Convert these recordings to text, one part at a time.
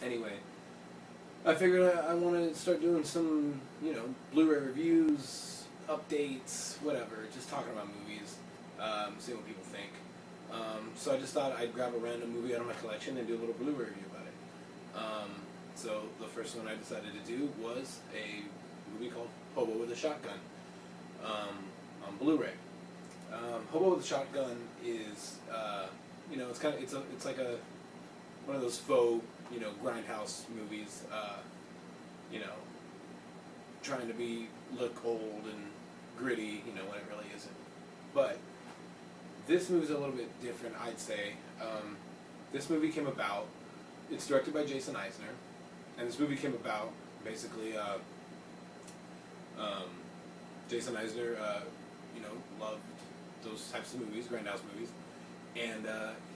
Anyway, I figured I want to start doing some, Blu-ray reviews, updates, whatever, just talking about movies, seeing what people think. So I just thought I'd grab a random movie out of my collection and do a little Blu-ray review about it. So the first one I decided to do was a movie called Hobo with a Shotgun on Blu-ray. Hobo with a Shotgun is, it's like one of those faux, grindhouse movies, trying to look old and gritty, when it really isn't. But this movie's a little bit different, I'd say. This movie came about, it's directed by Jason Eisner, and this movie came about, basically, Jason Eisner, loved those types of movies, grindhouse movies, and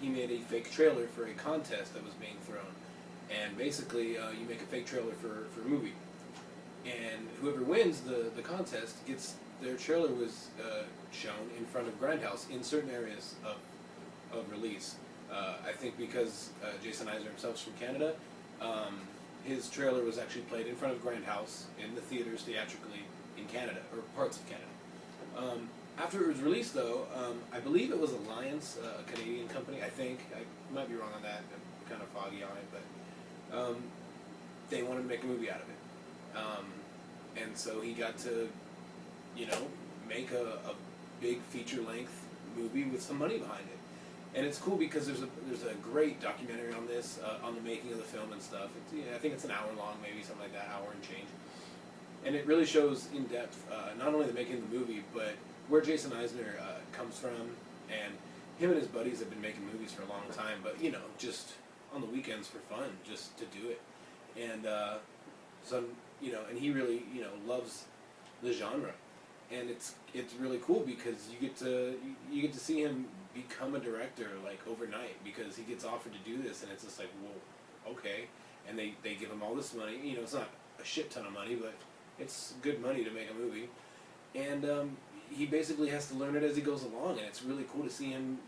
he made a fake trailer for a contest that was being thrown. And basically, you make a fake trailer for a movie, and whoever wins the contest gets their trailer was shown in front of Grindhouse in certain areas of release. I think because Jason Eisner himself is from Canada, his trailer was actually played in front of Grindhouse in the theaters theatrically in Canada, or parts of Canada. After it was released, though, I believe it was Alliance, a Canadian company, I think. I might be wrong on that. I'm kind of foggy on it, but they wanted to make a movie out of it. And so he got to, make a big feature-length movie with some money behind it. And it's cool because there's a great documentary on this, on the making of the film and stuff. I think it's an hour long, maybe something like that, hour and change. And it really shows in depth, not only the making of the movie, but where Jason Eisner comes from. And him and his buddies have been making movies for a long time, but, just on the weekends for fun, just to do it. And and he really, loves the genre. And it's really cool because you get to see him become a director like overnight, because he gets offered to do this, and it's just like, whoa, okay. And they give him all this money. It's not a shit ton of money, but it's good money to make a movie. And he basically has to learn it as he goes along, and it's really cool to see him,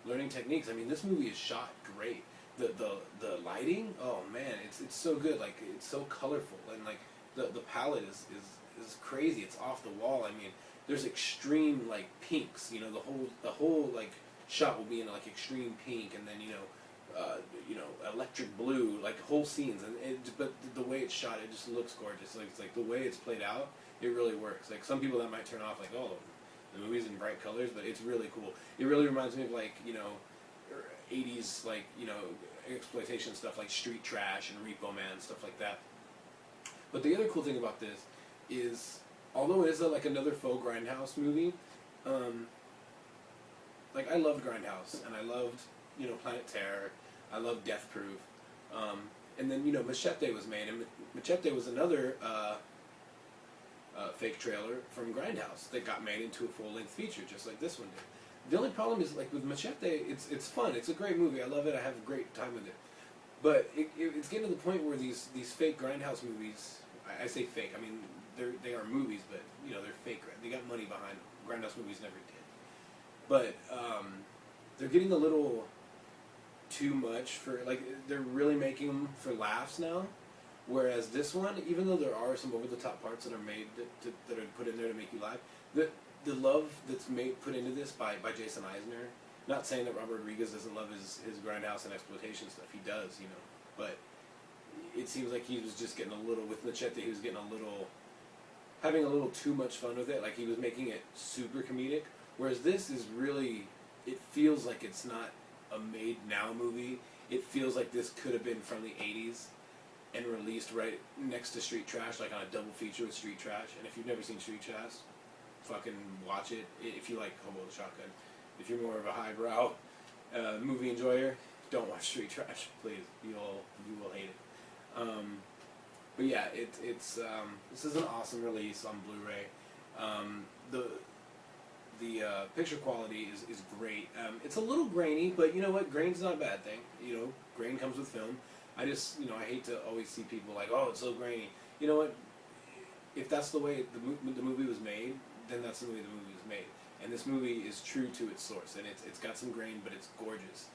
learning techniques. I mean, this movie is shot great. The lighting, oh man, it's so good. Like, it's so colorful, and like the palette is crazy. It's off the wall. I mean, there's extreme like pinks. The whole like shot will be in like extreme pink, and then electric blue, like whole scenes. But the way it's shot, it just looks gorgeous. Like, it's like the way it's played out, it really works. Like, some people that might turn off, like, oh, the movie's in bright colors, but it's really cool. It really reminds me of like 80s like exploitation stuff like Street Trash and Repo Man, stuff like that. But the other cool thing about this is, although it is like another faux grindhouse movie, like, I loved Grindhouse, and I loved Planet Terror, I loved Death Proof, and then Machete was made, and Machete was another fake trailer from Grindhouse that got made into a full-length feature, just like this one did. The only problem is, like, with Machete, it's fun. It's a great movie. I love it. I have a great time with it. But it's getting to the point where these fake Grindhouse movies, I say fake, I mean, they are movies, but, they're fake. They got money behind them. Grindhouse movies never did. But they're getting a little too much for, like, they're really making them for laughs now. Whereas this one, even though there are some over-the-top parts that are made, that are put in there to make you laugh, the love that's put into this by Jason Eisner, not saying that Robert Rodriguez doesn't love his grindhouse and exploitation stuff, he does, but it seems like he was just getting a little, with Machete, he was getting having a little too much fun with it, like he was making it super comedic, whereas this is really, it feels like it's not a made-now movie. It feels like this could have been from the 80s and released right next to Street Trash, like on a double feature with Street Trash. And if you've never seen Street Trash, fucking watch it if you like Hobo with a Shotgun. If you're more of a highbrow movie enjoyer, don't watch Street Trash, please. You will hate it. But yeah, this is an awesome release on Blu-ray. The picture quality is great. It's a little grainy, but you know what? Grain's not a bad thing. Grain comes with film. I just, I hate to always see people like, oh, it's so grainy. You know what? If that's the way the movie was made, then that's the way the movie was made. And this movie is true to its source, and it's got some grain, but it's gorgeous.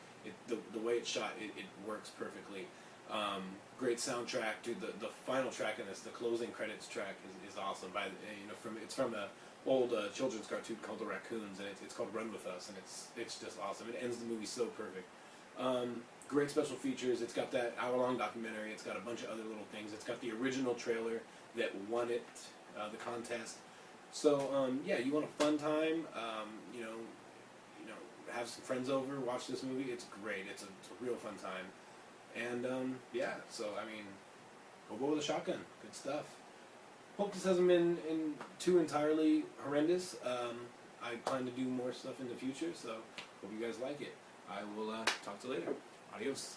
The way it's shot, it works perfectly. Great soundtrack, dude. The final track in this, the closing credits track, is awesome. It's from a old children's cartoon called The Raccoons, and it's called Run With Us, and it's just awesome. It ends the movie so perfect. Great special features. It's got that hour-long documentary. It's got a bunch of other little things. It's got the original trailer that won it, the contest. So yeah, you want a fun time. Have some friends over, watch this movie. It's great. It's a real fun time. And yeah, so I mean, Hobo with a Shotgun, good stuff. Hope this hasn't been too entirely horrendous. I plan to do more stuff in the future, so hope you guys like it. I will talk to you later. Adios.